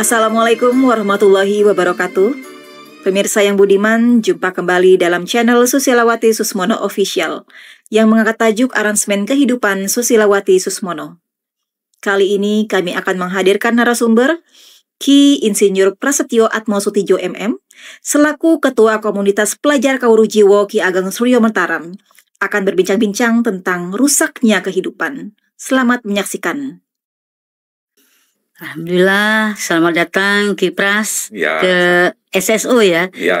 Assalamualaikum warahmatullahi wabarakatuh. Pemirsa yang budiman, jumpa kembali dalam channel Susilawati Susmono Official yang mengangkat tajuk aransemen kehidupan Susilawati Susmono. Kali ini kami akan menghadirkan narasumber Ki Insinyur Prasetyo Atmo Sutijo MM selaku Ketua Komunitas Pelajar Kawrujiwo Ki Ageng Suryo Mataram akan berbincang-bincang tentang rusaknya kehidupan. Selamat menyaksikan. Alhamdulillah, selamat datang Ki Pras ke SSO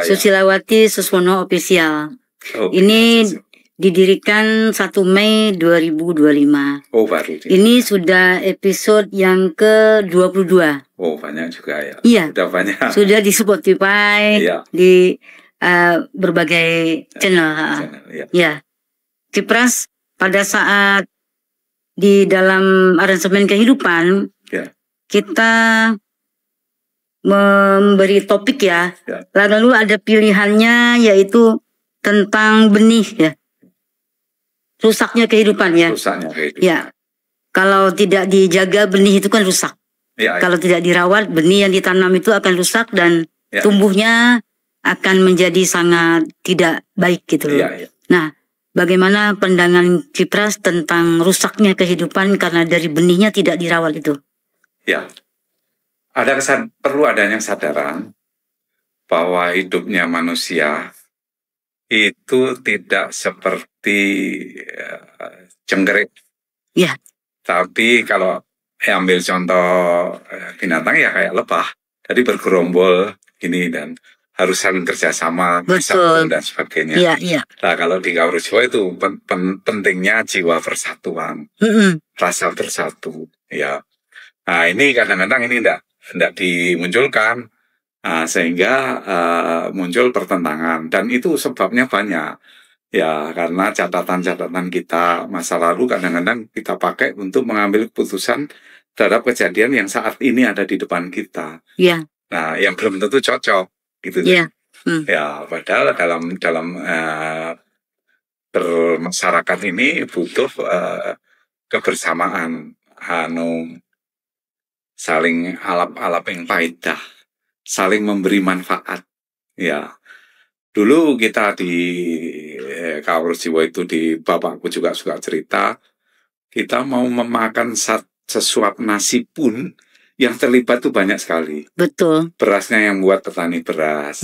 Susilawati Susmono Official. Ini didirikan 1 Mei 2025. Oh, baru. Ini sudah episode yang ke-22. Oh, banyak juga ya. Iya. Sudah banyak. Sudah di Spotify, di berbagai channel. Ya. Ki Pras, pada saat di dalam aransemen kehidupan, kita memberi topik lalu ada pilihannya yaitu tentang benih rusaknya kehidupan Rusaknya kehidupan. Ya, kalau tidak dijaga benih itu kan rusak. Kalau tidak dirawat, benih yang ditanam itu akan rusak dan tumbuhnya akan menjadi sangat tidak baik gitu loh. Nah, bagaimana pandangan Ki Pras tentang rusaknya kehidupan karena dari benihnya tidak dirawat itu? Ya, perlu adanya kesadaran bahwa hidupnya manusia itu tidak seperti jengkerik. Ya. Tapi kalau ambil contoh binatang ya kayak lebah, jadi bergerombol gini dan harus saling kerjasama, bersatu dan sebagainya. Nah, kalau di Kawrujiwo itu pentingnya jiwa persatuan, rasa bersatu. Ya. Nah, ini kadang-kadang ini tidak dimunculkan, sehingga muncul pertentangan, dan itu sebabnya banyak. Ya, karena catatan-catatan kita masa lalu kadang-kadang kita pakai untuk mengambil keputusan terhadap kejadian yang saat ini ada di depan kita. Nah, yang belum tentu cocok, gitu. Ya, padahal dalam bermasyarakat ini butuh kebersamaan, saling alap-alap yang paidah, saling memberi manfaat. Ya, dulu kita di Kawrujiwo itu, di bapakku juga suka cerita, kita mau memakan sesuap nasi pun yang terlibat tuh banyak sekali. Betul. Berasnya yang membuat petani beras,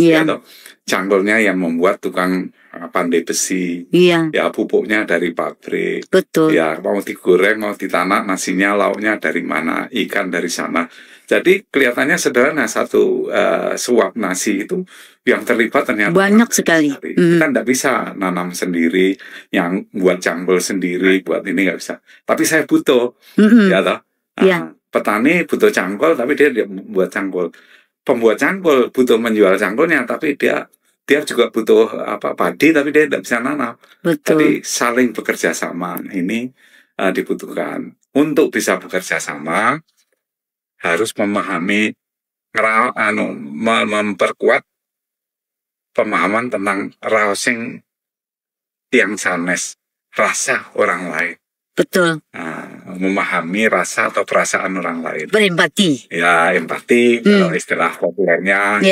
cangkulnya yang membuat tukang pandai besi, ya pupuknya dari pabrik, ya mau digoreng, mau ditanak, nasinya, lauknya dari mana, ikan dari sana. Jadi kelihatannya sederhana, satu suap nasi itu yang terlibat ternyata banyak sekali. Kita tidak bisa nanam sendiri, yang buat cangkul sendiri, buat ini nggak bisa. Tapi saya butuh, ya toh. Petani butuh cangkul, tapi dia buat cangkul. Pembuat cangkul butuh menjual cangkulnya, tapi dia juga butuh padi, tapi dia tidak bisa nanam. Jadi saling bekerja sama ini dibutuhkan. Untuk bisa bekerja sama harus memahami, memperkuat pemahaman tentang raosing tiang sanes, rasa orang lain. Betul. Memahami rasa atau perasaan orang lain. Berempati. Ya, empati, kalau istilah populernya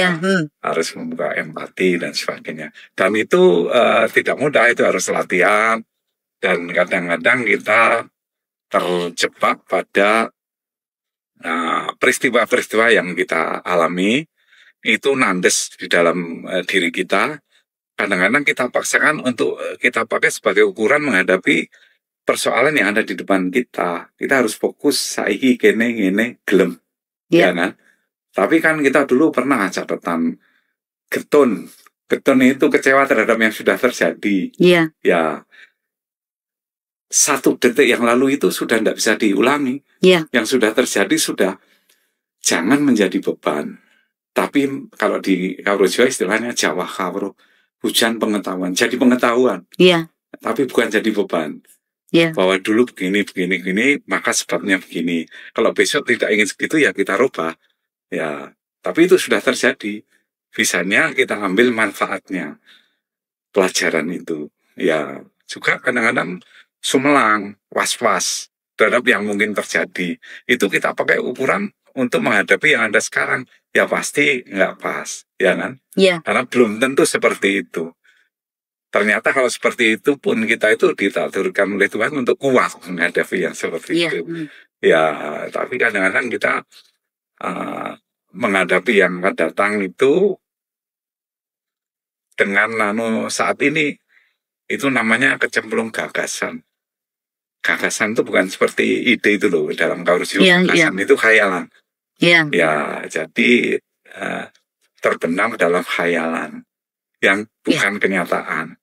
harus membuka empati dan sebagainya. Dan itu tidak mudah, itu harus latihan. Dan kadang-kadang kita terjebak pada peristiwa-peristiwa yang kita alami, itu nandes di dalam diri kita. Kadang-kadang kita paksakan untuk kita pakai sebagai ukuran menghadapi persoalan yang ada di depan kita. Kita harus fokus, saiki kene ngene gelem. Ya kan? Tapi kan kita dulu pernah catatan getun. Getun itu kecewa terhadap yang sudah terjadi. Ya. 1 detik yang lalu itu sudah tidak bisa diulangi. Yang sudah terjadi sudah, jangan menjadi beban. Tapi kalau di Kawrujiwo istilahnya Jawa Kawruh, hujan pengetahuan. Jadi pengetahuan. Tapi bukan jadi beban. Bahwa dulu begini, maka sebabnya begini. Kalau besok tidak ingin segitu, ya kita rubah. Ya, tapi itu sudah terjadi. Bisanya kita ambil manfaatnya, pelajaran itu. Ya, juga kadang-kadang sumelang, was-was terhadap yang mungkin terjadi. Itu kita pakai ukuran, untuk menghadapi yang ada sekarang, ya pasti nggak pas, ya kan? Iya. Karena belum tentu seperti itu. Ternyata kalau seperti itu pun kita itu ditakdirkan oleh Tuhan untuk kuat menghadapi yang seperti itu. Ya, tapi kadang-kadang kita menghadapi yang akan datang itu dengan saat ini, itu namanya kecemplung gagasan. Gagasan itu bukan seperti ide itu loh, dalam Kaurisio gagasan itu khayalan. Ya, jadi terbenam dalam khayalan yang bukan kenyataan.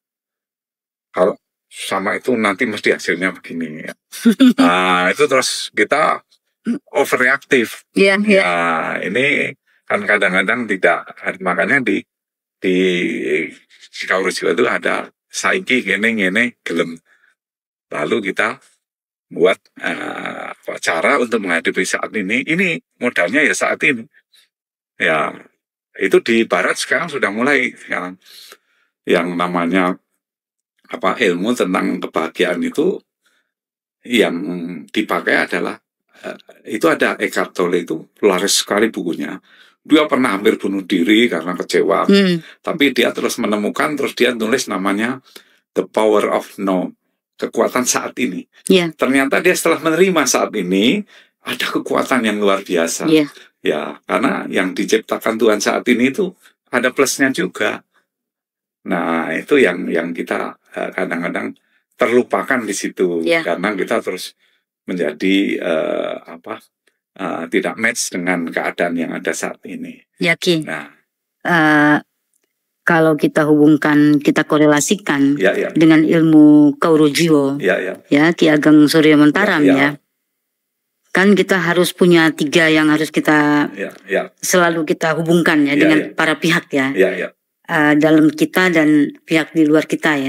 Kalau sama itu nanti mesti hasilnya begini. Nah, itu terus kita overreaktif. Ya, ini kan kadang-kadang tidak, makanya di Kaurisio itu ada saiki gini gelem. Lalu kita buat cara untuk menghadapi saat ini modalnya ya saat ini. Ya, itu di Barat sekarang sudah mulai sekarang yang namanya ilmu tentang kebahagiaan itu yang dipakai adalah itu ada Eckhart Tolle, itu laris sekali bukunya. Dia pernah hampir bunuh diri karena kecewa, tapi dia terus menemukan, terus dia tulis namanya The Power of Now. Kekuatan saat ini. Ternyata dia setelah menerima saat ini ada kekuatan yang luar biasa. Ya, karena yang diciptakan Tuhan saat ini itu ada plusnya juga. Nah, itu yang kita kadang-kadang terlupakan di situ, karena kita terus menjadi tidak match dengan keadaan yang ada saat ini. Yakin. Nah, kalau kita hubungkan, kita korelasikan dengan ilmu Kaurisio, Ki Ageng Surya Mentaram, kan kita harus punya 3 yang harus kita selalu kita hubungkan dengan para pihak dalam kita dan pihak di luar kita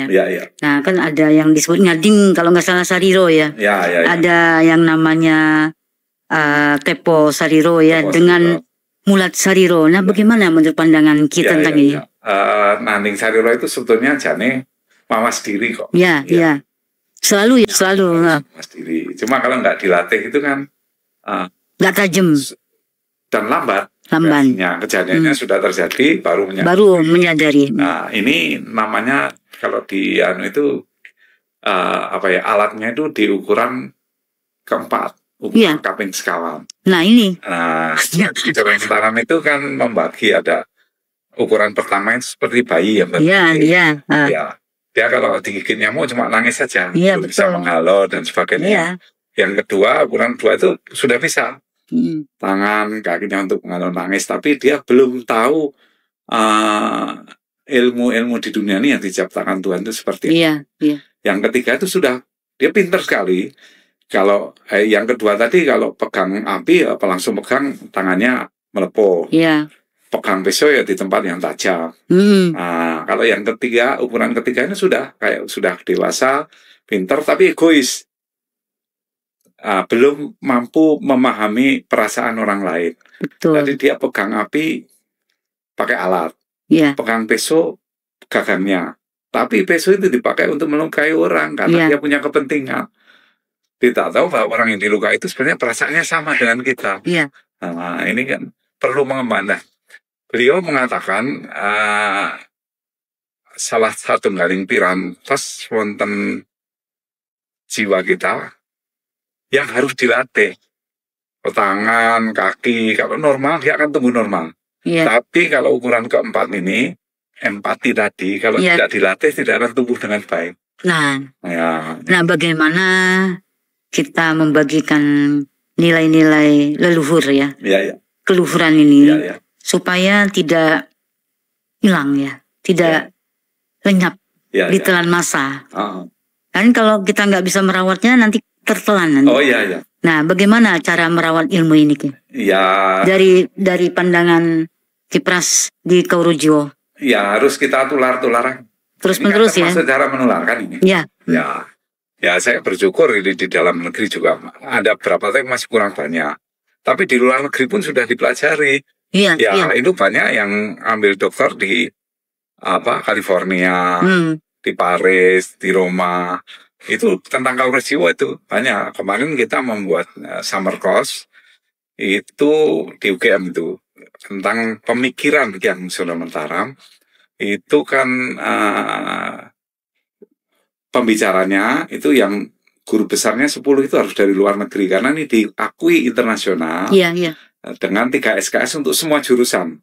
Nah, kan ada yang disebut Ngading kalau nggak salah Sariro ada yang namanya Tepo Sariro dengan Mulat Sariro. Nah, bagaimana menurut pandangan kita tentang ini? Nanding Sariro itu sebetulnya jane mawas diri kok. Selalu mawas diri. Cuma kalau nggak dilatih itu kan nggak tajam dan lambat. Kejadiannya sudah terjadi baru menyadari. Nah, ini namanya kalau di itu alatnya itu di ukuran keempat. Kaping sekawan. Nah, ini. Di kaping sekawan itu kan membagi, ada ukuran pertama itu seperti bayi dia kalau digigit nyamuk cuma nangis saja, belum bisa menghalau dan sebagainya. Yang kedua, ukuran 2 itu sudah bisa tangan, kakinya untuk menghalau nangis, tapi dia belum tahu ilmu-ilmu di dunia ini yang diciptakan Tuhan itu seperti itu. Yang ketiga itu sudah, dia pintar sekali. Kalau yang kedua tadi, kalau pegang api langsung pegang tangannya melepuh. Pegang pisau di tempat yang tajam. Nah, kalau yang ketiga, ukuran ketiga ini sudah dewasa, pintar tapi egois. Belum mampu memahami perasaan orang lain. Jadi dia pegang api pakai alat, pegang pisau gagangnya. Tapi pisau itu dipakai untuk melukai orang karena dia punya kepentingan. Tidak tahu bahwa orang yang dilukai itu sebenarnya perasaannya sama dengan kita. Nah, ini kan perlu mengembangkan. Beliau mengatakan salah satu garing pirantos wonten jiwa kita yang harus dilatih. Tangan, kaki, kalau normal dia akan tumbuh normal. Tapi kalau ukuran keempat ini, empati tadi, kalau tidak dilatih tidak akan tumbuh dengan baik. Nah, bagaimana kita membagikan nilai-nilai leluhur keluhuran ini supaya tidak hilang tidak lenyap di telan masa. Kan kalau kita nggak bisa merawatnya nanti tertelan nanti. Nah, bagaimana cara merawat ilmu ini dari pandangan Kipras di Kaurisio? Harus kita tular-tularan. Terus-menerus termasuk cara menularkan ini. Ya, saya bersyukur di dalam negeri juga ada beberapa, tapi masih kurang banyak. Tapi di luar negeri pun sudah dipelajari. Itu banyak yang ambil dokter di California, di Paris, di Roma. Itu tentang Kaurisio itu banyak. Kemarin kita membuat summer course itu di UGM itu tentang pemikiran yang sudah Mataram itu kan pembicaranya itu yang guru besarnya 10 itu harus dari luar negeri karena ini diakui internasional dengan 3 SKS untuk semua jurusan.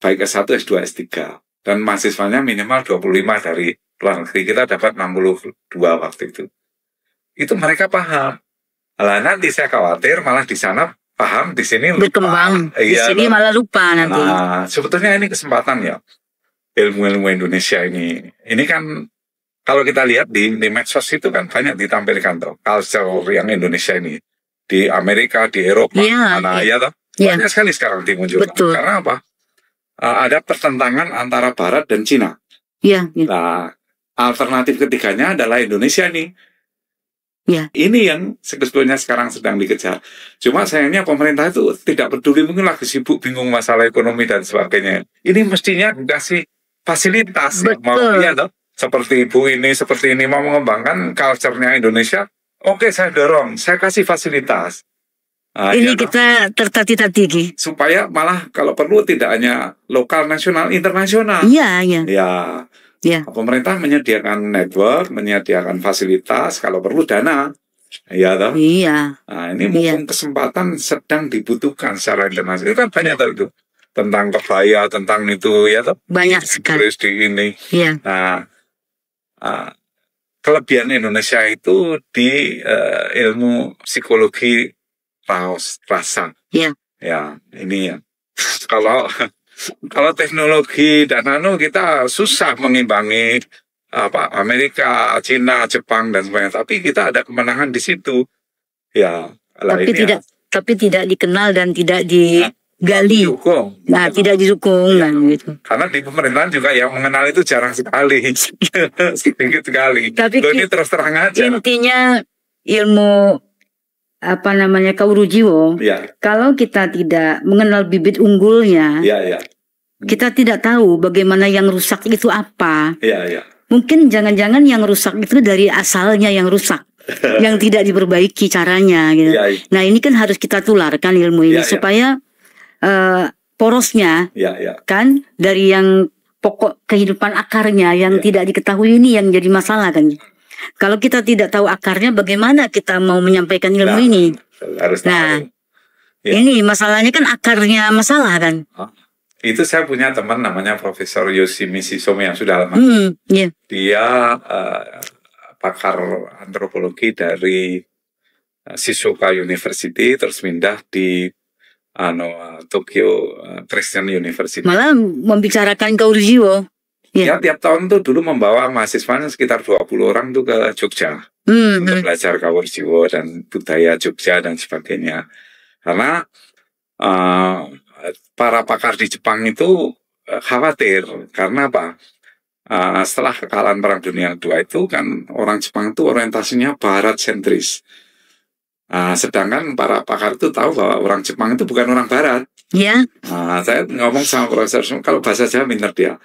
Baik S1, S2, S3 dan mahasiswanya minimal 25 dari luar negeri. Kita dapat 62 waktu itu. Itu mereka paham. Lah nanti saya khawatir malah di sana paham, di sini lupa. Berkembang. Di sini malah lupa nanti. Nah, sebetulnya ini kesempatan ya. Ilmu-ilmu Indonesia ini. Ini kan kalau kita lihat di medsos itu kan banyak ditampilkan tuh culture yang Indonesia ini. Di Amerika, di Eropa, banyak sekali sekarang dimunculkan. Karena apa? Ada pertentangan antara Barat dan Cina. Nah, alternatif ketiganya adalah Indonesia nih. Ini yang sebetulnya sekarang sedang dikejar. Cuma sayangnya pemerintah itu tidak peduli, mungkin lagi sibuk bingung masalah ekonomi dan sebagainya. Ini mestinya dikasih fasilitas. Seperti ibu ini, seperti ini mau mengembangkan culture-nya Indonesia. Oke, saya dorong, saya kasih fasilitas. Nah, ini kita tertatih-tatih supaya malah kalau perlu tidak hanya lokal, nasional, internasional. Pemerintah menyediakan network, menyediakan fasilitas, kalau perlu dana. Nah, ini mumpung kesempatan sedang dibutuhkan secara internasional. Itu kan banyak itu tentang kebaya, tentang itu banyak sekali di ini. Nah, kelebihan Indonesia itu di ilmu psikologi rasa. Ini ya. Kalau teknologi dan kita susah mengimbangi Amerika, Cina, Jepang dan sebagainya. Tapi kita ada kemenangan di situ. Tapi tidak dikenal dan tidak digali. Tidak didukung gitu. Karena di pemerintahan juga yang mengenal itu jarang sekali. Sedikit sekali. Tapi ini terus terang aja. Intinya ilmu Kaurujiwo, kalau kita tidak mengenal bibit unggulnya, kita tidak tahu bagaimana yang rusak itu apa. Mungkin jangan-jangan yang rusak itu dari asalnya yang rusak, yang tidak diperbaiki caranya. Gitu. Nah ini kan harus kita tularkan ilmu ini supaya porosnya, kan dari yang pokok kehidupan akarnya yang tidak diketahui ini yang jadi masalah kan. Kalau kita tidak tahu akarnya, bagaimana kita mau menyampaikan ilmu ini? Ini masalahnya kan akarnya masalah kan. Itu saya punya teman namanya Profesor Yoshimichi Some yang sudah lama. Dia pakar antropologi dari Shizuoka University, terus pindah di Tokyo Christian University. Malah membicarakan Kaurujiwo. Tiap tahun tuh dulu membawa mahasiswanya sekitar 20 orang tuh ke Jogja untuk belajar Kaurujiwo dan budaya Jogja dan sebagainya. Karena para pakar di Jepang itu khawatir karena apa? Setelah kekalahan Perang Dunia II itu kan orang Jepang itu orientasinya Barat sentris. Sedangkan para pakar itu tahu bahwa orang Jepang itu bukan orang Barat. Saya ngomong sama Profesor, kalau bahasa Jawa pinter dia.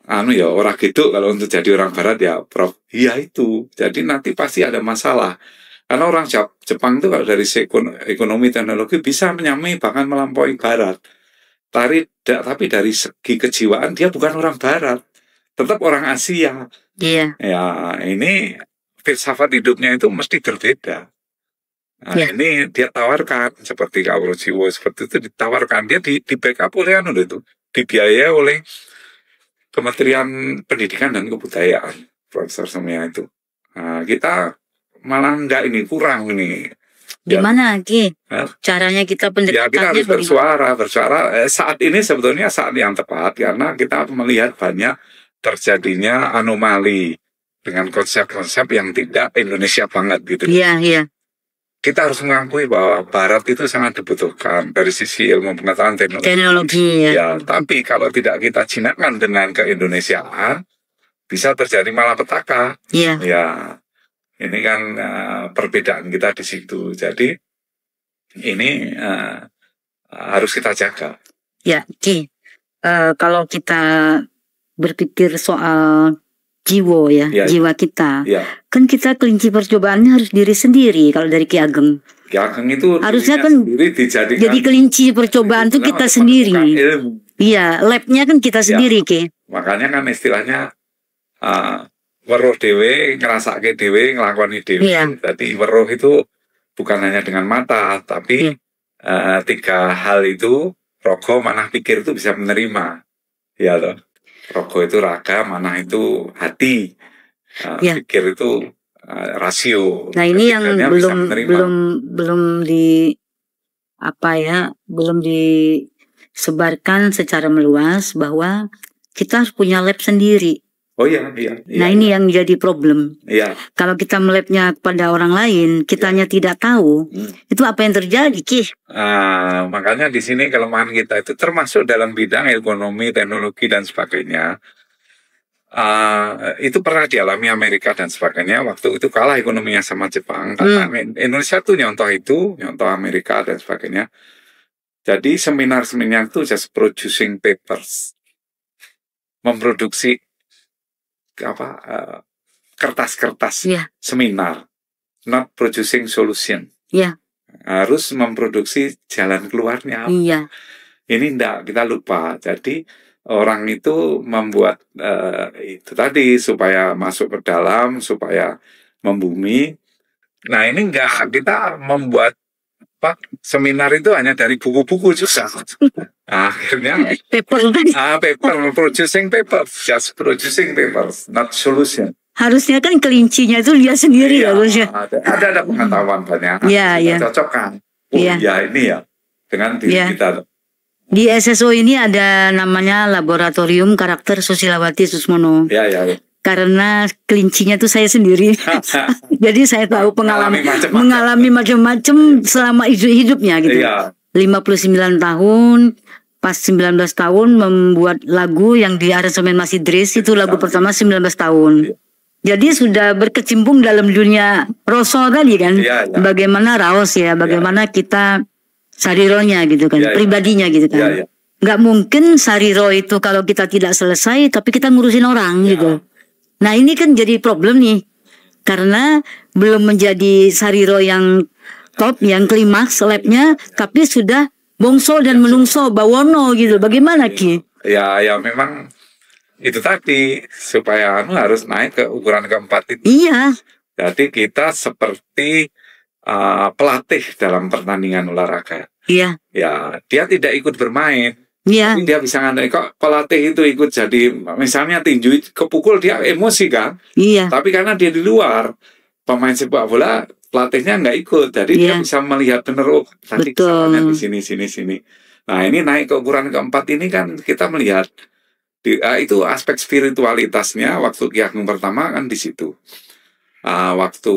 Orang gitu kalau untuk jadi orang Barat ya Prof. Iya itu. Jadi nanti pasti ada masalah. Karena orang Jepang itu kalau dari ekonomi teknologi bisa menyamai bahkan melampaui Barat. Tapi dari segi kejiwaan dia bukan orang Barat. Tetap orang Asia. Ini filsafat hidupnya itu mesti berbeda. Ini dia tawarkan seperti Kaurujiwo seperti itu ditawarkan. Dia di backup oleh itu. Dibiayai oleh Kementerian Pendidikan dan Kebudayaan, Profesor Somia itu. Kita malah kurang ini. Gimana Ki? Caranya kita pendekatannya? Kita harus bersuara. Saat ini sebetulnya saat yang tepat karena kita melihat banyak terjadinya anomali dengan konsep-konsep yang tidak Indonesia banget gitu. Kita harus mengakui bahwa Barat itu sangat dibutuhkan dari sisi ilmu pengetahuan teknologi. Tapi kalau tidak kita jinakkan dengan keindonesiaan, bisa terjadi malapetaka. Ini kan perbedaan kita di situ. Jadi ini harus kita jaga. Ki, kalau kita berpikir soal jiwa kita, kan kita kelinci percobaannya harus diri sendiri kalau dari Ki Ageng. Ki Ageng itu harusnya kan dijadikan jadi kelinci percobaan tuh kita sendiri. Iya, labnya kan kita sendiri, Ki. Makanya kan istilahnya weruh dhewe, ngrasake dhewe, nglakoni dhewe. Jadi weruh itu bukan hanya dengan mata, tapi 3 hal itu, rogo, manah, pikir itu bisa menerima. Ya loh. Rogo itu raga, manah itu hati, pikir itu rasio. Nah, ini yang belum disebarkan secara meluas, bahwa kita harus punya lab sendiri. Oh iya. Nah, ini yang jadi problem. Iya. Kalau kita melabnya kepada orang lain, kitanya tidak tahu, itu apa yang terjadi, Ki? Makanya di sini kelemahan kita itu termasuk dalam bidang ekonomi, teknologi dan sebagainya. Itu pernah dialami Amerika dan sebagainya. Waktu itu kalah ekonominya sama Jepang. Karena Indonesia tuh nyontoh Amerika dan sebagainya. Jadi seminar-seminar itu just producing papers, memproduksi kertas-kertas seminar, not producing solution. Harus memproduksi jalan keluarnya. Ini enggak, kita lupa. Jadi orang itu membuat itu tadi supaya masuk ke dalam, supaya membumi. Nah, ini enggak, kita membuat seminar itu hanya dari buku-buku susah. Akhirnya paper, producing paper, just producing papers, not solution. Harusnya kan kelincinya itu dia sendiri harusnya. Ada pengetahuan banyak. Cocokkan. Ini ya dengan diri kita. Di SSO ini ada namanya Laboratorium Karakter Susilawati Susmono. Karena kelincinya tuh saya sendiri. Jadi saya tahu mengalami macam-macam selama hidupnya gitu. 59 tahun, pas 19 tahun membuat lagu yang di aransemen Mas Idris, itu lagu pertama 19 tahun. Jadi sudah berkecimpung dalam dunia roso tadi kan. Bagaimana raos bagaimana kita sarironya gitu kan, pribadinya gitu kan. Nggak mungkin sariro itu kalau kita tidak selesai tapi kita ngurusin orang gitu. Nah, ini kan jadi problem nih, karena belum menjadi sariro yang top, yang klimaks labnya, tapi sudah bongso dan menungso bawono gitu. Bagaimana, Ki? Ya memang itu tadi, supaya harus naik ke ukuran keempat itu. Jadi kita seperti pelatih dalam pertandingan olahraga. Ya, dia tidak ikut bermain. Tapi dia bisa ngantai, kok pelatih itu ikut jadi, misalnya tinju kepukul dia emosi kan. Tapi karena dia di luar, pemain sepak bola pelatihnya nggak ikut, jadi dia bisa melihat bener, tadi kesalahannya di sini. Nah, ini naik ke ukuran keempat ini kan kita melihat itu aspek spiritualitasnya. Waktu Ki Ageng pertama kan di situ. Waktu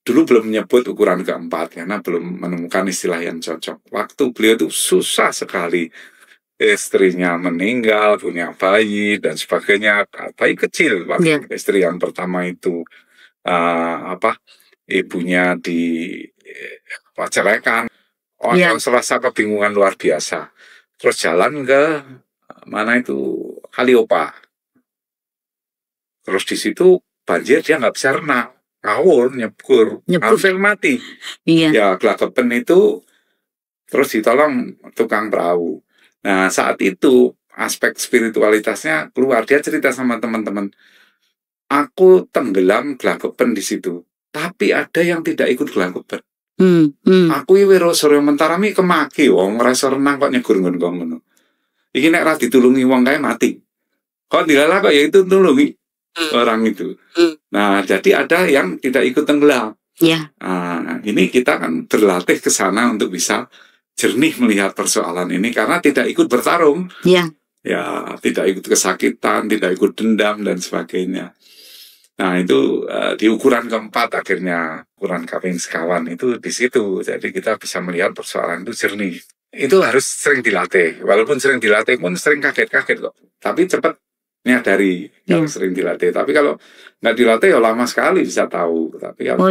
dulu belum menyebut ukuran keempat karena belum menemukan istilah yang cocok. Waktu beliau itu susah sekali. Istrinya meninggal, punya bayi dan sebagainya, bayi kecil waktu istri yang pertama itu ibunya diceraikan. Selasa kebingungan luar biasa. Terus jalan ke mana itu Kaliopa. Terus di situ banjir, dia nggak bisa renang, ngawur, nyebur, hampir mati. Ya gelagapan itu terus ditolong tukang perahu. Nah, saat itu aspek spiritualitasnya keluar. Dia cerita sama teman-teman, aku tenggelam gelagapan di situ, tapi ada yang tidak ikut gelagapan. Aku wiro sore mentarami kemaki wong ngerasa renang kok nyegur ngono. Iki nek ra ditulungi wong kae mati. Kok dilalah kok ya itu tulungi orang itu. Nah, jadi ada yang tidak ikut tenggelam. Nah, ini kita kan berlatih ke sana untuk bisa jernih melihat persoalan ini, karena tidak ikut bertarung. Ya, tidak ikut kesakitan, tidak ikut dendam dan sebagainya. Nah, itu di ukuran keempat akhirnya, ukuran kaping sekawan itu di situ. Jadi kita bisa melihat persoalan itu jernih. Itu harus sering dilatih. Walaupun sering dilatih pun sering kaget-kaget kok. Tapi cepat nyadari kalau sering dilatih. Tapi kalau nggak dilatih ya lama sekali bisa tahu. Tapi ya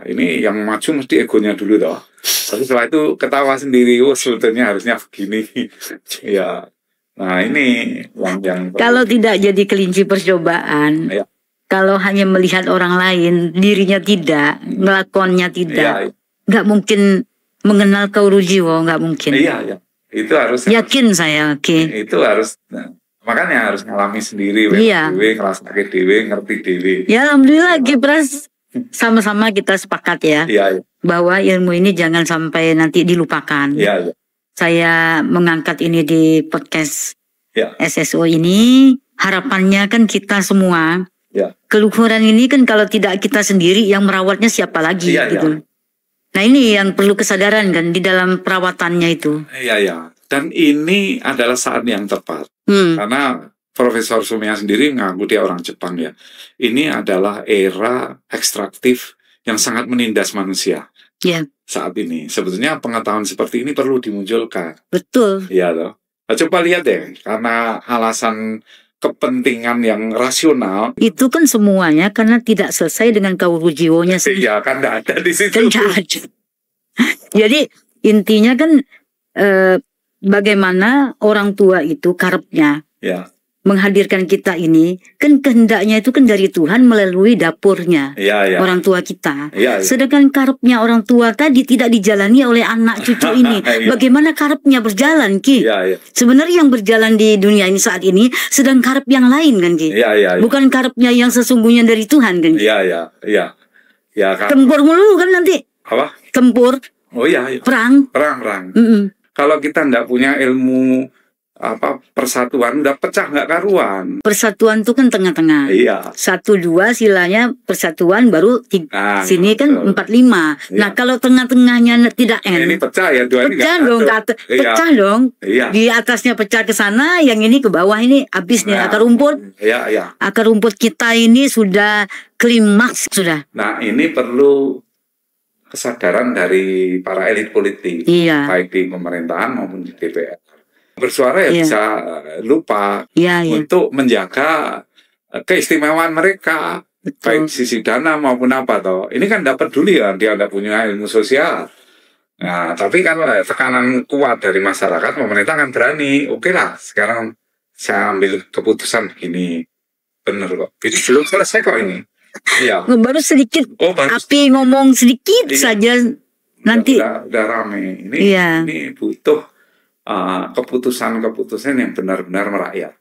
ini yang maju mesti egonya dulu toh. Tapi setelah itu ketawa sendiri, sebetulnya harusnya begini. Nah ini yang kalau tidak jadi kelinci percobaan, kalau hanya melihat orang lain, dirinya tidak, ngelakonnya tidak, nggak mungkin mengenal Kauru Jiwo, nggak mungkin. Iya. Itu harus. Yakin saya, oke. Itu harus. Makanya harus ngalami sendiri, ngerasake dewe, ngerti dewe. Ya alhamdulillah Gibras, sama-sama kita sepakat ya. Iya. Bahwa ilmu ini jangan sampai nanti dilupakan. Iya. Saya mengangkat ini di podcast SSO ini, harapannya kan kita semua. Keluhuran ini kan kalau tidak kita sendiri yang merawatnya siapa lagi gitu. Nah ini yang perlu kesadaran kan di dalam perawatannya itu. Iya. Dan ini adalah saat yang tepat. Karena Profesor Sumia sendiri ngaku dia orang Jepang ya. Ini adalah era ekstraktif yang sangat menindas manusia. Saat ini. Sebetulnya pengetahuan seperti ini perlu dimunculkan. Betul. Iya loh. Nah, coba lihat deh. Karena alasan kepentingan yang rasional. Itu kan semuanya karena tidak selesai dengan Kauru Jiwonya sendiri. Iya kan tidak ada di situ. Kan ada. Jadi intinya kan bagaimana orang tua itu karepnya menghadirkan kita ini kan kehendaknya itu kan dari Tuhan melalui dapurnya orang tua kita. Sedangkan karepnya orang tua tadi tidak dijalani oleh anak cucu ini. Bagaimana karepnya berjalan Ki? Sebenarnya yang berjalan di dunia ini saat ini sedang karep yang lain kan Ki? Bukan karepnya yang sesungguhnya dari Tuhan kan Ki? Kan. Tempur mulu kan nanti. Apa? Tempur. Oh iya. Perang. Kalau kita nggak punya ilmu persatuan, udah pecah nggak karuan. Persatuan itu kan tengah-tengah. 1, 2 silanya persatuan baru sini kan 4, 5. Nah kalau tengah-tengahnya tidak ini pecah ya, pecah dong, pecah dong. Di atasnya pecah ke sana, yang ini ke bawah ini habis nih akar rumput. Akar rumput kita ini sudah klimaks sudah. Nah ini perlu kesadaran dari para elit politik, baik di pemerintahan maupun di DPR. Bersuara bisa lupa untuk menjaga keistimewaan mereka. Betul. Baik sisi dana maupun apa toh. Ini kan tidak peduli ya, dia tidak punya ilmu sosial. Nah, tapi kan tekanan kuat dari masyarakat, pemerintah kan berani. Oke lah, sekarang saya ambil keputusan begini. Bener kok. Belum selesai kok ini. Baru sedikit. Api ngomong sedikit saja nanti. Udah rame. Ini butuh keputusan-keputusan yang benar-benar merakyat.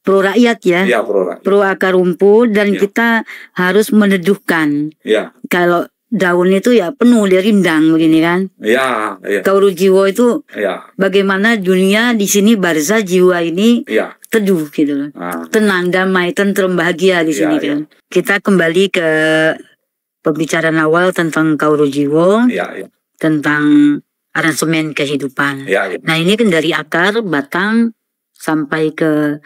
Pro rakyat ya. Pro rakyat. Pro akar rumput dan kita harus meneduhkan. Kalau daun itu ya penuh dia rindang begini kan. Kauru Jiwo itu bagaimana dunia di sini barzah jiwa ini teduh gitu loh. Tenang, damai, tentrem, bahagia di sini kan. Kita kembali ke pembicaraan awal tentang Kauru Jiwo. Tentang aransemen kehidupan. Nah ini kan dari akar, batang, sampai ke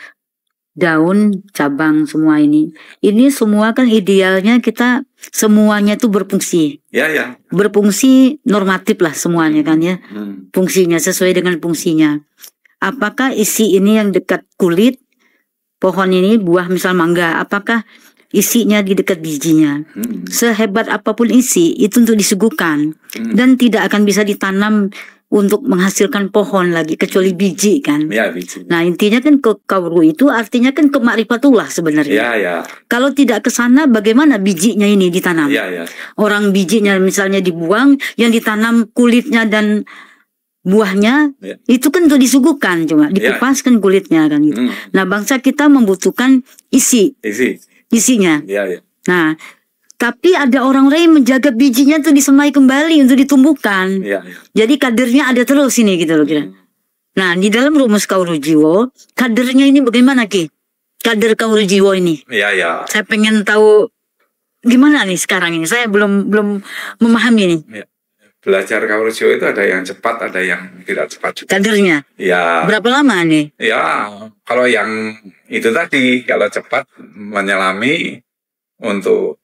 daun, cabang semua ini. Ini semua kan idealnya kita semuanya itu berfungsi. Berfungsi normatif lah semuanya kan ya. Fungsinya sesuai dengan fungsinya. Apakah isi ini yang dekat kulit, pohon ini buah misal mangga, apakah isinya di dekat bijinya? Sehebat apapun isi itu untuk disuguhkan dan tidak akan bisa ditanam untuk menghasilkan pohon lagi kecuali biji kan. Biji. Nah intinya kan ke kauru itu artinya kan ke ma'rifatullah sebenarnya. Kalau tidak ke sana bagaimana bijinya ini ditanam? Orang bijinya misalnya dibuang, yang ditanam kulitnya dan buahnya itu kan untuk disuguhkan, cuma dikupaskan kulitnya kan gitu. Nah bangsa kita membutuhkan isinya. Nah, tapi ada orang-orang yang menjaga bijinya tuh disemai kembali untuk ditumbuhkan. Jadi kadernya ada terus ini gitu loh kira. Nah, di dalam rumus Kauru Jiwo, kadernya ini bagaimana Ki? Kader Kauru Jiwo ini. Saya pengen tahu gimana nih sekarang ini. Saya belum memahami nih. Belajar Kauru Jiwo itu ada yang cepat, ada yang tidak cepat juga. Kadernya? Berapa lama nih? Kalau yang itu tadi, kalau cepat menyelami untuk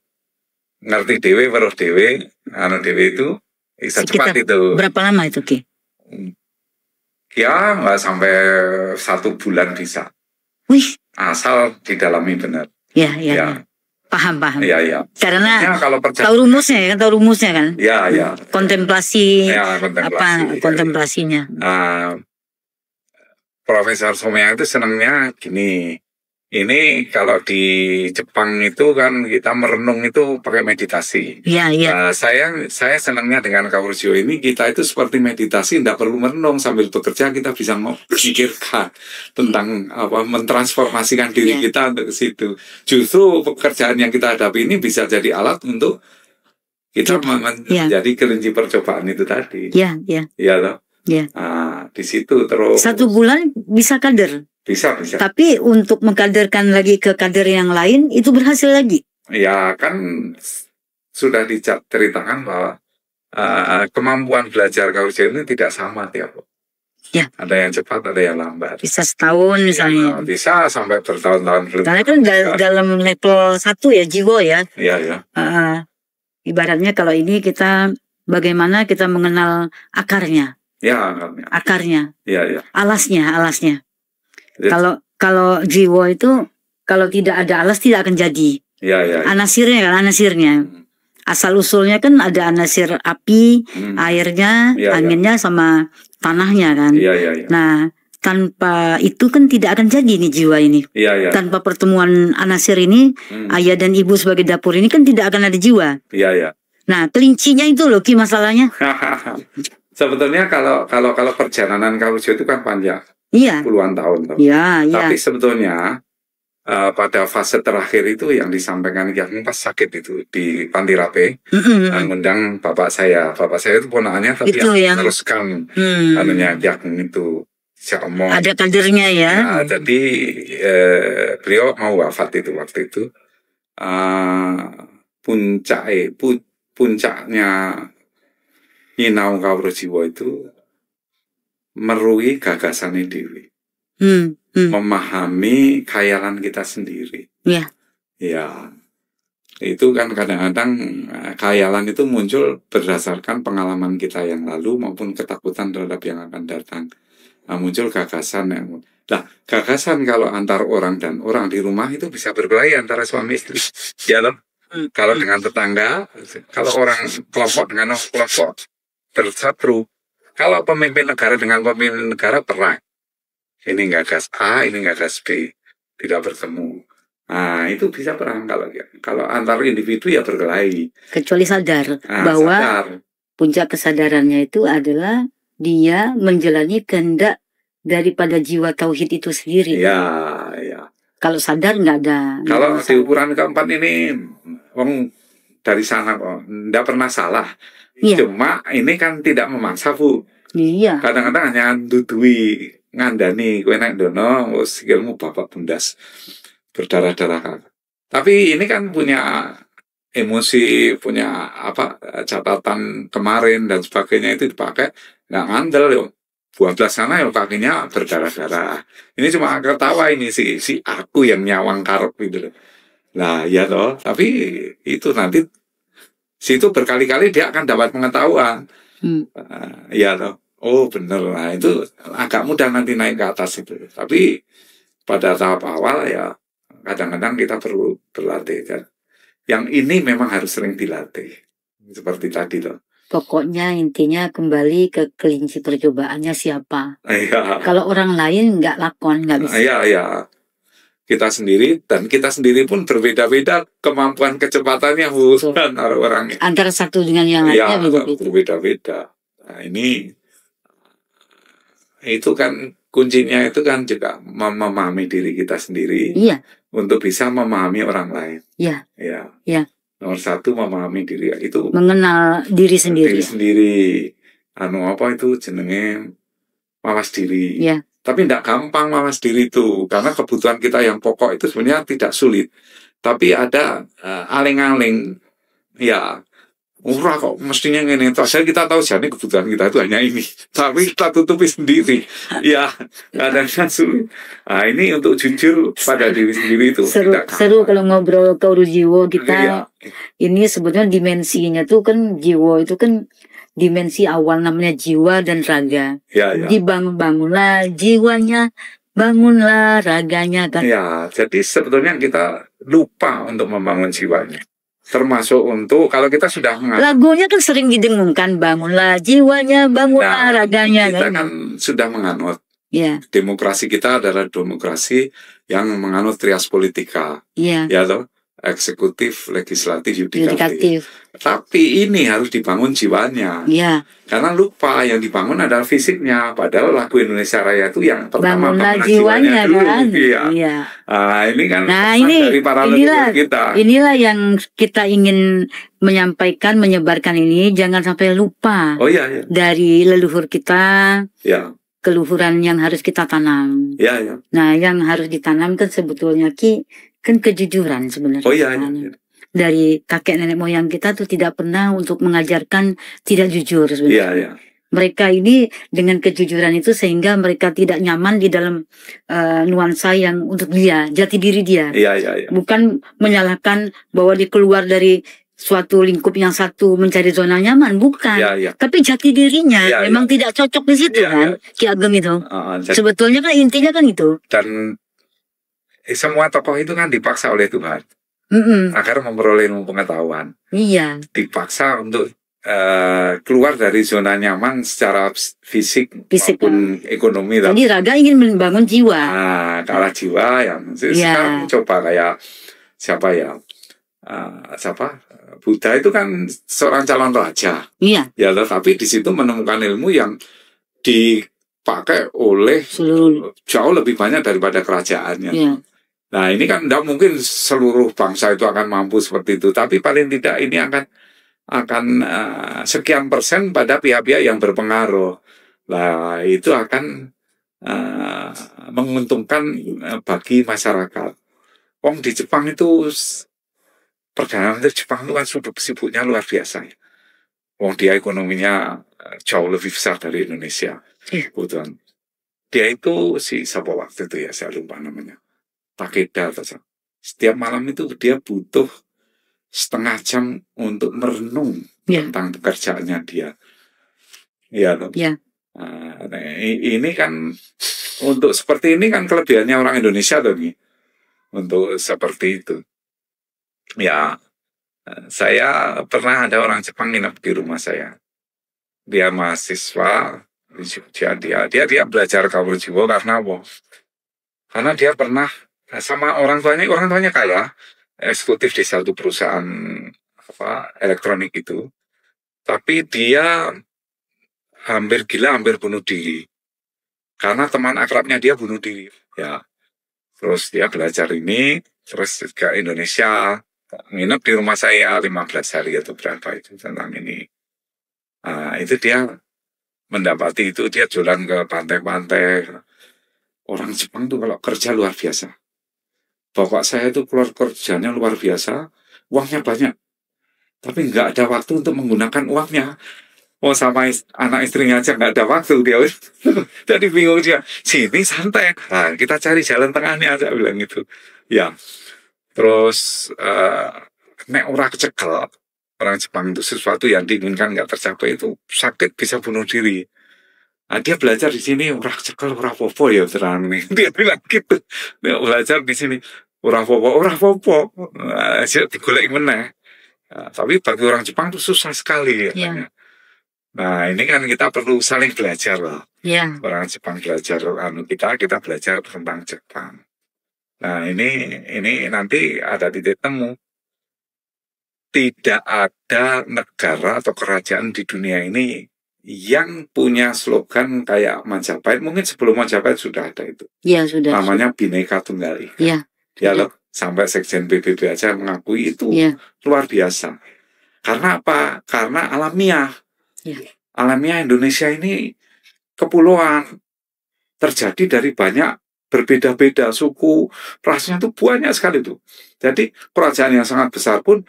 ngerti dewe, weruh dewe, dewe itu bisa cepat itu. Berapa lama itu Ki? Nggak sampai 1 bulan bisa. Wih. Asal didalami benar. Paham. Karena tahu rumusnya kan? Kontemplasi. Kontemplasinya. Profesor Somea itu senangnya gini. Ini kalau di Jepang itu kan kita merenung itu pakai meditasi. Iya, iya. Saya senangnya dengan Kaurjo ini, kita itu seperti meditasi, tidak perlu merenung, sambil bekerja kita bisa memikirkan tentang apa, mentransformasikan diri kita untuk ke situ. Justru pekerjaan yang kita hadapi ini bisa jadi alat untuk kita menjadi kelinci percobaan itu tadi. Iya, iya. Iya loh. Iya. Nah, di situ terus 1 bulan bisa kader. Bisa. Tapi untuk mengkaderkan lagi ke kader yang lain itu berhasil lagi. Ya kan sudah diceritakan bahwa kemampuan belajar Kaurjo ini tidak sama tiap. Ya. Ada yang cepat, ada yang lambat. Bisa setahun misalnya. Ya, bisa sampai bertahun-tahun. Karena kan dalam level 1 ya jiwa ya. Iya. Ibaratnya kalau ini kita bagaimana kita mengenal akarnya. Ya, akarnya. Iya. Alasnya. Kalau jiwa itu kalau tidak ada alas tidak akan jadi. Iya. Anasirnya. Asal usulnya kan ada anasir api, airnya, anginnya sama tanahnya kan. Iya. Nah, tanpa itu kan tidak akan jadi nih jiwa ini. Iya. Tanpa pertemuan anasir ini, ayah dan ibu sebagai dapur ini kan tidak akan ada jiwa. Iya. Nah, kelincinya itu loh Ki masalahnya. Sebetulnya kalau perjalanan Kaurjo itu kan panjang. Iya. Puluhan tahun. Iya. Tapi sebetulnya pada fase terakhir itu yang disampaikan yang pas sakit itu di Panti Rape, mengundang bapak saya itu ponakannya tapi yang teruskan anunya Jakung itu omong. Ada kadernya ya. Nah, jadi beliau mau wafat itu waktu itu. Puncaknya Nyinau Kaurjo itu meruhi gagasannya dewi. Memahami khayalan kita sendiri. Iya. Ya. Itu kan kadang-kadang khayalan itu muncul berdasarkan pengalaman kita yang lalu maupun ketakutan terhadap yang akan datang. Nah, muncul gagasan yang gagasan kalau antar orang dan orang di rumah itu bisa berkelahi antara suami istri. Ya loh. Kalau dengan tetangga, kalau orang kelompok dengan kelompok bersatu. Kalau pemimpin negara dengan pemimpin negara perang. Ini gagas A, ini gagas B. Tidak bertemu. Nah, itu bisa perang kalau antar individu ya berkelahi. Kecuali sadar bahwa puncak kesadarannya itu adalah dia menjalani kehendak daripada jiwa tauhid itu sendiri. Ya. Kalau sadar nggak ada. Kalau di ukuran keempat ini, dari sana kok nggak pernah salah. Iya. Cuma ini kan tidak memaksa Bu. Iya. Kadang-kadang hanya dudui ngandani kowe nek dono wis sikilmu bapak bundas berdarah-darah. Tapi ini kan punya emosi, punya catatan kemarin dan sebagainya itu dipakai nggak ngandel yo. 12 sana ya kakinya berdarah-darah. Ini cuma ketawa ini si aku yang nyawang karep gitu loh. Nah, ya toh, tapi itu nanti situ berkali-kali dia akan dapat pengetahuan. Ya toh. Oh bener, nah itu agak mudah nanti naik ke atas itu. Tapi pada tahap awal ya kadang-kadang kita perlu berlatih kan. Yang ini memang harus sering dilatih. Seperti tadi loh. Pokoknya intinya kembali ke kelinci percobaannya siapa. Iya. Kalau orang lain nggak lakon, nggak bisa. Iya. Kita sendiri dan kita sendiri pun berbeda-beda kemampuan kecepatannya bukan orangnya. Antara satu dengan yang lainnya berbeda-beda. Nah ini itu kan kuncinya itu kan juga memahami diri kita sendiri. Iya. Untuk bisa memahami orang lain. Iya. Iya. Nomor 1 memahami diri itu. Mengenal diri sendiri. Diri sendiri. Itu jenenge mawas diri. Iya. Tapi tidak gampang mawas diri itu karena kebutuhan kita yang pokok itu sebenarnya tidak sulit. Tapi ada aling-aling. Ya. Murah kok mestinya ngene. Saya kita tahu jadi kebutuhan kita itu hanya ini. Tapi kita tutupi sendiri. Ya, kadang-kadang sulit. Nah, ini untuk jujur pada diri sendiri itu. Seru kalau ngobrol Kaurjo kita. Iya. Ini sebetulnya dimensinya tuh kan jiwa itu kan dimensi awal namanya jiwa dan raga. Ya. Dibangunlah jiwanya, bangunlah raganya kan. Ya, jadi sebetulnya kita lupa untuk membangun jiwanya. Termasuk untuk kalau kita sudah lagunya kan sering didengungkan bangunlah jiwanya, bangunlah raganya kita kan sudah menganut. Ya. Demokrasi kita adalah demokrasi yang menganut trias politika. Iya. Ya toh, eksekutif, legislatif, yudikatif. Tapi ini harus dibangun jiwanya. Iya. Karena lupa yang dibangun adalah fisiknya. Padahal lagu Indonesia Raya itu yang pertama bangunlah jiwanya dulu. Kan? Iya. Ini kan ini dari para leluhur kita. Inilah yang kita ingin menyampaikan, menyebarkan ini. Jangan sampai lupa. Oh iya, iya. Dari leluhur kita. Iya. Keluhuran yang harus kita tanam. Iya, iya. Nah, yang harus ditanam kan sebetulnya kan kejujuran sebenarnya. Oh iya, iya. Dari kakek nenek moyang kita tuh tidak pernah untuk mengajarkan tidak jujur sebenarnya. Iya, iya. Mereka ini dengan kejujuran itu sehingga mereka tidak nyaman di dalam nuansa yang untuk dia, jati diri dia. Iya, iya, iya. Bukan menyalahkan bahwa dia keluar dari suatu lingkup yang satu mencari zona nyaman, bukan. Ya, ya. Tapi jati dirinya memang tidak cocok di situ kan, Ki Ageng itu. Sebetulnya kan intinya kan itu. Dan semua tokoh itu kan dipaksa oleh Tuhan agar memperoleh ilmu pengetahuan. Iya. Dipaksa untuk keluar dari zona nyaman secara fisik maupun ekonomi. Jadi raga ingin membangun jiwa. Nah, kalah jiwa yang sekarang coba kayak siapa ya? Buddha itu kan seorang calon raja. Iya. Ya, tapi di situ menemukan ilmu yang dipakai oleh jauh lebih banyak daripada kerajaannya. Iya. Nah, ini kan tidak mungkin seluruh bangsa itu akan mampu seperti itu, tapi paling tidak ini akan sekian persen pada pihak-pihak yang berpengaruh. Nah, itu akan menguntungkan bagi masyarakat. Wong di Jepang itu Perdana Menteri Jepang itu kan sibuknya luar biasa. Wong dia ekonominya jauh lebih besar dari Indonesia. Kebetulan. Dia itu siapa waktu itu ya, saya lupa namanya. Takeda. Setiap malam itu dia butuh setengah jam untuk merenung tentang pekerjaannya dia. Iya loh. Yeah. Nah, ini kan untuk seperti ini kan kelebihannya orang Indonesia tuh nih. Untuk seperti itu. Ya, saya pernah ada orang Jepang nginep di rumah saya. Dia mahasiswa di Jogja. Dia belajar Kawrujiwo karena apa? Karena dia pernah sama orang tuanya kaya, eksekutif di satu perusahaan elektronik itu. Tapi dia hampir gila, hampir bunuh diri. Karena teman akrabnya dia bunuh diri. Ya. Terus dia belajar ini, terus ke Indonesia, nginep di rumah saya 15 hari atau berapa itu tentang ini. Nah, itu dia mendapati itu, dia jalan ke pantai-pantai. Orang Jepang tuh kalau kerja luar biasa. Bapak saya itu keluar kerjanya luar biasa, uangnya banyak. Tapi nggak ada waktu untuk menggunakan uangnya. Oh, sama anak istrinya aja nggak ada waktu dia. Jadi bingung dia. Sini santai. Nah, kita cari jalan tengahnya aja, bilang gitu. Ya. Terus nek ora kecekel, orang Jepang itu sesuatu yang diinginkan nggak tercapai itu sakit, bisa bunuh diri. Nah, dia belajar di sini ora kecekel ora popo ya terang nih. Dia bilang gitu. Dia belajar di sini ora popo. Saya digolek meneh. Tapi bagi orang Jepang itu susah sekali ya. Nah, ini kan kita perlu saling belajar loh. Yeah. Orang Jepang belajar kita belajar tentang Jepang. Nah, ini nanti ada titik temu. Tidak ada negara atau kerajaan di dunia ini yang punya slogan kayak Majapahit. Mungkin sebelum Majapahit sudah ada itu. Iya, sudah. Namanya Bhinneka Tunggal Ika. Iya. Dialog sampai Sekjen PBB aja mengakui itu luar biasa. Karena apa? Karena alamiah. Alamiah Indonesia ini kepulauan, terjadi dari banyak berbeda-beda suku, rasnya itu banyak sekali tuh. Jadi kerajaan yang sangat besar pun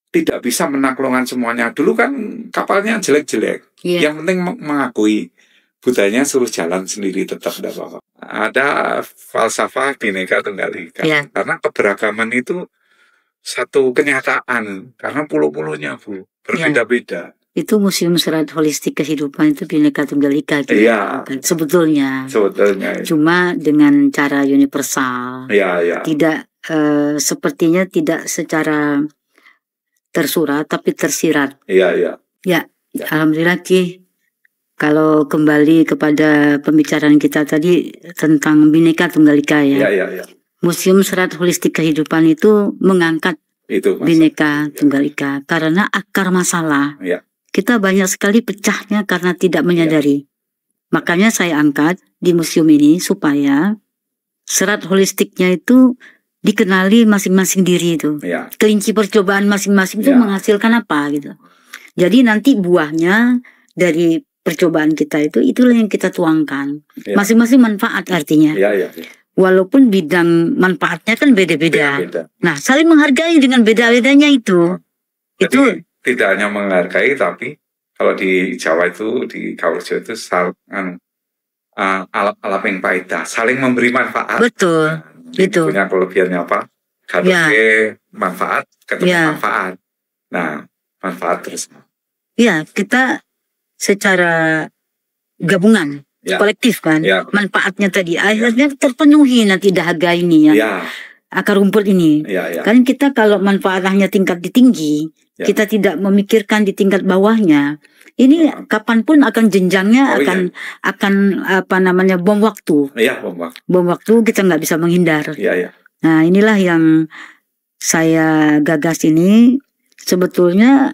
tidak bisa menaklukkan semuanya. Dulu kan kapalnya jelek-jelek, yang penting mengakui. Budayanya suruh jalan sendiri tetap tidak apa-apa. Ada falsafah Bhinneka Tunggal Ika. Karena keberagaman itu satu kenyataan, karena pulau-pulaunya Bu berbeda-beda. Itu Museum Serat Holistik Kehidupan itu Bhinneka Tunggal Ika gitu. Sebetulnya. Cuma dengan cara universal. Tidak sepertinya tidak secara tersurat tapi tersirat. Ya, alhamdulillah Ki. Kalau kembali kepada pembicaraan kita tadi tentang Bhinneka Tunggal Ika ya. Museum Serat Holistik Kehidupan itu mengangkat Bhinneka Tunggal Ika karena akar masalah. Kita banyak sekali pecahnya karena tidak menyadari. Makanya saya angkat di museum ini supaya serat holistiknya itu dikenali masing-masing diri itu. Kelinci percobaan masing-masing itu menghasilkan apa gitu. Jadi nanti buahnya dari percobaan kita itulah yang kita tuangkan. Masing-masing manfaat artinya. Walaupun bidang manfaatnya kan beda-beda. Nah, saling menghargai dengan beda-bedanya itu. Jadi, itu tidak hanya menghargai, tapi kalau di Jawa itu, di Kaur Jawa itu alap yang paedah, saling memberi manfaat. Betul. Itu punya kelebihannya apa? Kadang manfaat, ketemu manfaat. Nah, manfaat terus. Kita secara gabungan, kolektif kan, manfaatnya tadi akhirnya terpenuhi nanti dahaga ini akar rumput ini. Kan kita kalau manfaatnya tingkat tinggi, kita tidak memikirkan di tingkat bawahnya. Ini kapanpun akan jenjangnya akan apa namanya bom waktu. Bom waktu kita nggak bisa menghindar. Nah, inilah yang saya gagas ini. Sebetulnya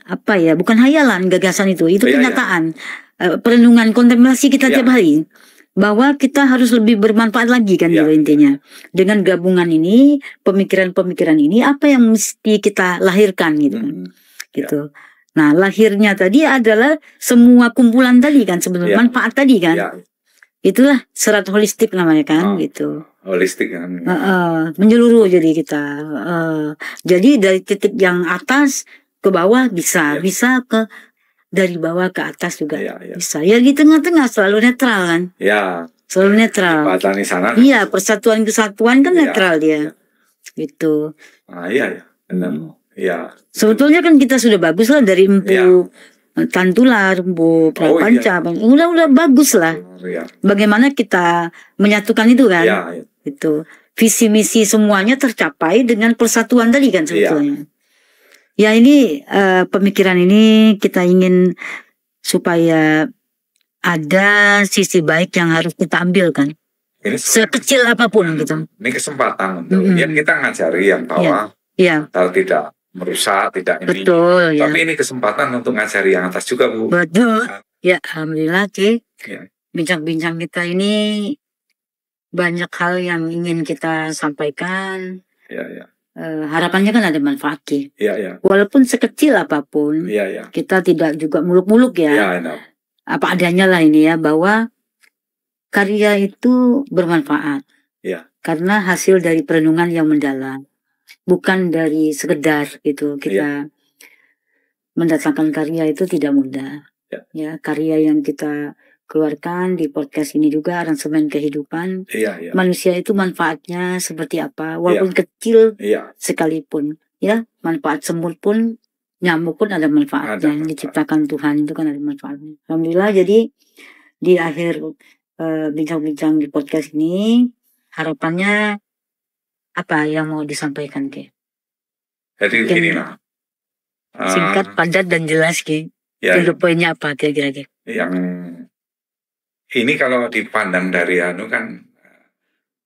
bukan hayalan gagasan itu kenyataan. Perenungan kontemplasi kita tiap hari bahwa kita harus lebih bermanfaat lagi kan intinya. Dengan gabungan ini, pemikiran-pemikiran ini apa yang mesti kita lahirkan gitu kan. Gitu. Nah, lahirnya tadi adalah semua kumpulan tadi kan sebetulnya manfaat tadi kan. Itulah serat holistik namanya kan gitu. Holistik kan. Menyeluruh jadi kita. Jadi dari titik yang atas ke bawah bisa ke dari bawah ke atas juga bisa. Ya di tengah-tengah selalu netral kan. Selalu netral. Di sana. Iya, persatuan kesatuan kan netral dia. Gitu. Sebetulnya kan kita sudah bagus lah dari Empu Tantula, Empu Prapanca. Udah bagus lah. Bagaimana kita menyatukan itu kan. Itu visi misi semuanya tercapai dengan persatuan tadi kan sebetulnya. Ya ini pemikiran ini kita ingin supaya ada sisi baik yang harus kita ambil kan. Sekecil apapun gitu. Ini kesempatan untuk yang kita ngajari yang bahwa kalau tidak merusak, tidak ini. Betul, tapi ini kesempatan untuk ngajari yang atas juga, Bu. Betul. Ya, alhamdulillah, Ki. Bincang-bincang kita ini banyak hal yang ingin kita sampaikan. Harapannya kan ada manfaat, Ki. Walaupun sekecil apapun, kita tidak juga muluk-muluk ya. Apa adanya lah ini ya, bahwa karya itu bermanfaat. Karena hasil dari perenungan yang mendalam. Bukan dari sekedar gitu. Kita mendatangkan karya itu tidak mudah. Ya, karya yang kita keluarkan di podcast ini juga aransemen kehidupan. Manusia itu manfaatnya seperti apa, walaupun kecil sekalipun. Ya, manfaat semut pun, nyamuk pun ada manfaatnya. Yang diciptakan Tuhan itu kan ada manfaatnya. Alhamdulillah, jadi di akhir bincang-bincang di podcast ini, harapannya apa yang mau disampaikan, Ki? Jadi gini lah. Singkat, padat, dan jelas, Ki. Itu poinnya apa kira-kira? Yang ini kalau dipandang dari kan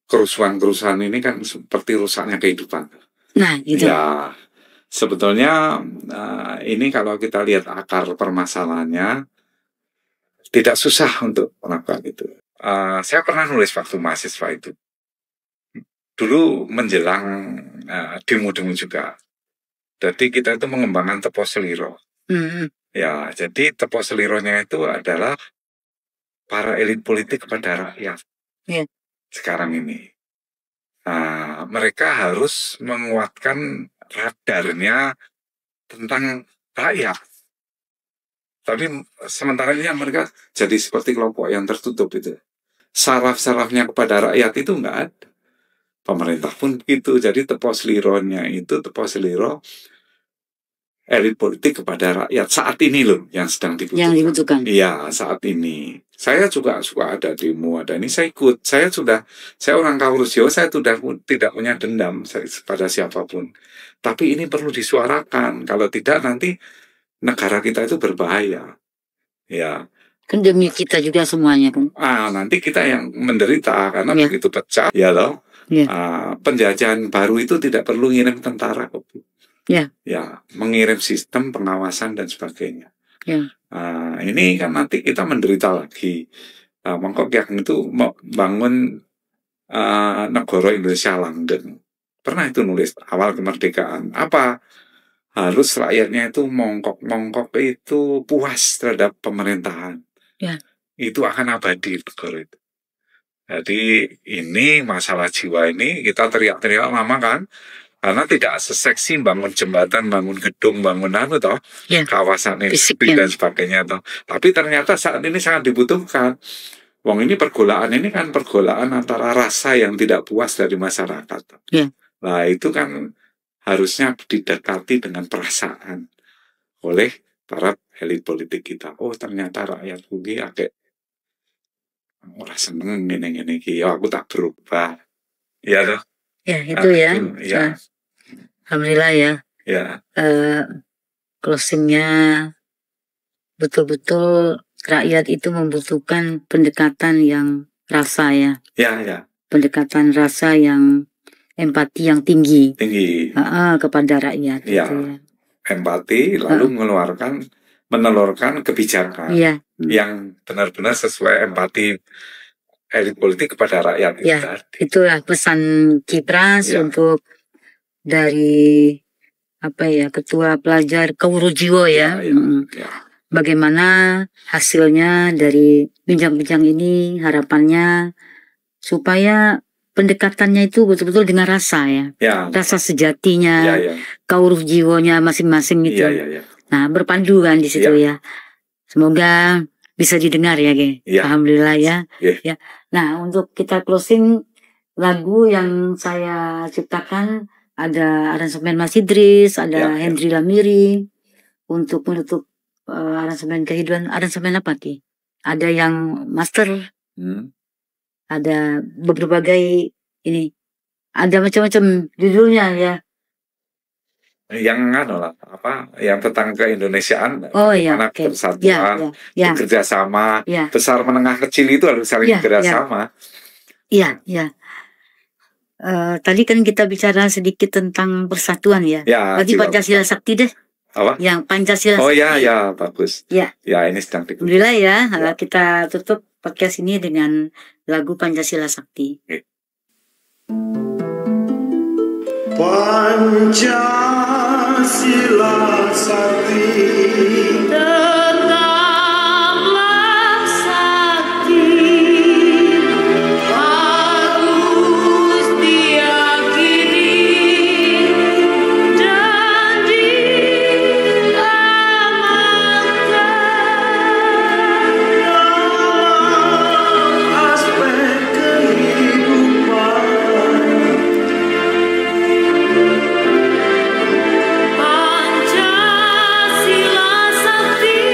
kerusuhan-kerusuhan ini kan seperti rusaknya kehidupan. Nah, gitu. Ya, sebetulnya ini kalau kita lihat akar permasalahannya tidak susah untuk melakukan itu. Saya pernah nulis waktu mahasiswa itu. Dulu menjelang demo-demo juga. Jadi kita itu mengembangkan Tepo Seliro. Ya, jadi Tepo Selironya itu adalah para elit politik kepada rakyat sekarang ini. Nah, mereka harus menguatkan radarnya tentang rakyat. Tapi sementara ini mereka jadi seperti kelompok yang tertutup itu. Saraf-sarafnya kepada rakyat itu enggak ada. Pemerintah pun gitu. Jadi Tepo Selironya itu Tepo Seliro elit politik kepada rakyat saat ini loh yang sedang dibutuhkan. Yang dibutuhkan. Iya, saat ini. Saya juga suka ada demo, ada ini saya ikut. Saya orang Kaurusio, saya sudah tidak punya dendam pada siapapun. Tapi ini perlu disuarakan. Kalau tidak nanti negara kita itu berbahaya. Ya, Kan demi kita juga semuanya kan. Nanti kita yang menderita karena begitu pecah, ya loh. Penjajahan baru itu tidak perlu ngirim tentara kok. Ya, mengirim sistem pengawasan dan sebagainya. Ini kan nanti kita menderita lagi. Mongkok yang itu mau bangun negara Indonesia Langgeng. Pernah itu nulis awal kemerdekaan. Apa? Harus rakyatnya itu mongkok itu puas terhadap pemerintahan. Itu akan abadi negara itu. Jadi ini masalah jiwa ini kita teriak-teriak lama kan. Karena tidak seseksi bangun jembatan, bangun gedung, bangun kawasan industri dan sebagainya toh. Tapi ternyata saat ini sangat dibutuhkan. Wong ini pergolaan ini kan pergolaan antara rasa yang tidak puas dari masyarakat. Nah itu kan harusnya didekati dengan perasaan oleh para elit politik kita. Oh ternyata rakyat bumi agak orang seneng gini-gini. Aku tak berubah. Ya toh. Itu ya. Alhamdulillah ya. Closingnya betul-betul rakyat itu membutuhkan pendekatan yang rasa ya. Pendekatan rasa yang empati yang tinggi. Kepada rakyat. Gitu. Empati lalu menelurkan kebijakan yang benar-benar sesuai empati elit politik kepada rakyat. Itulah pesan Kipras untuk dari Ketua Pelajar Kawrujiwo ya. Bagaimana hasilnya dari bincang-bincang ini, harapannya supaya pendekatannya itu betul-betul dengan rasa ya. Rasa sejatinya, Kawrujiwonya masing-masing itu. Nah, berpandu kan di situ ya. Semoga bisa didengar ya, Alhamdulillah ya. Nah, untuk kita closing, lagu yang saya ciptakan ada aransemen Mas Idris, ada Hendri Lamiri. Untuk menutup aransemen kehidupan, aransemen apa Ki? Ada yang master, ada berbagai ini, ada macam-macam judulnya ya. Yang yang tentang keindonesiaan, persatuan, kerjasama, besar menengah kecil itu harus saling kerjasama. Tadi kan kita bicara sedikit tentang persatuan ya. Lagi Pancasila Sakti deh. Yang Pancasila Sakti. Bagus. Ini sedang dikumpulkan. Alhamdulillah ya. Kita tutup podcast ini dengan lagu Pancasila Sakti. Pancasila Sakti. Pancasila Sakti.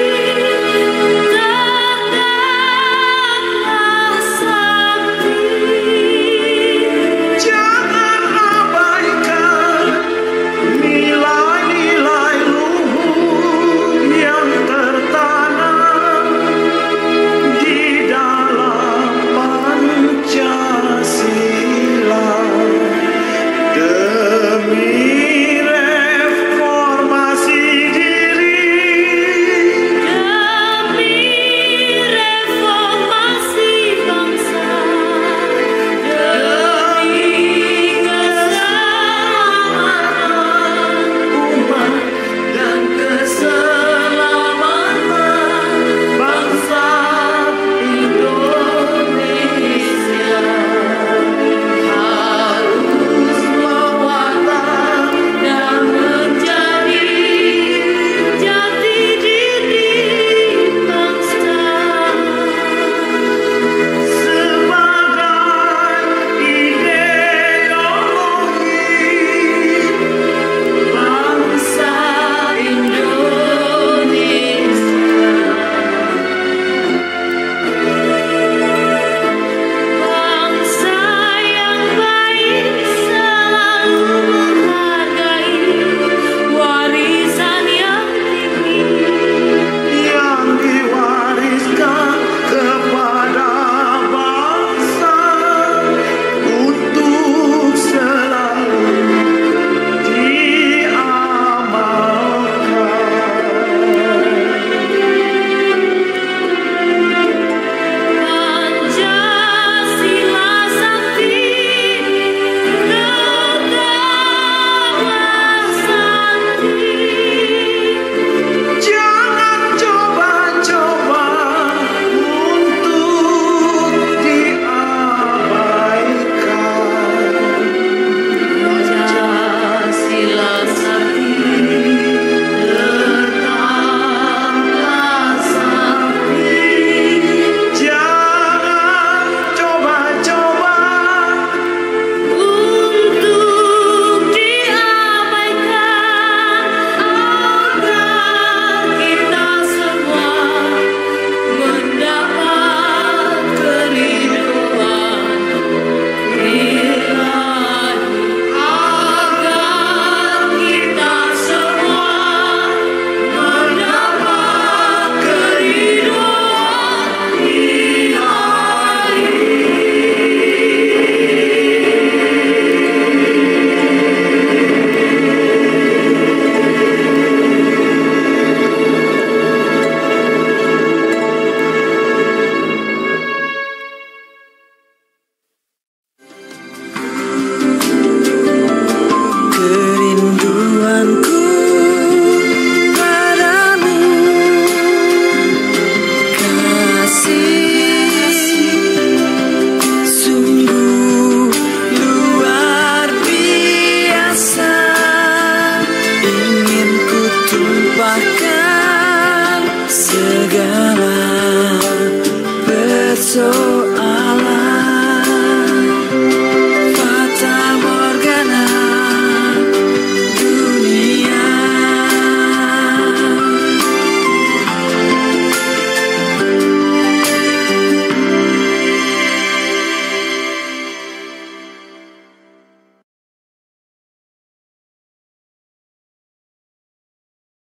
so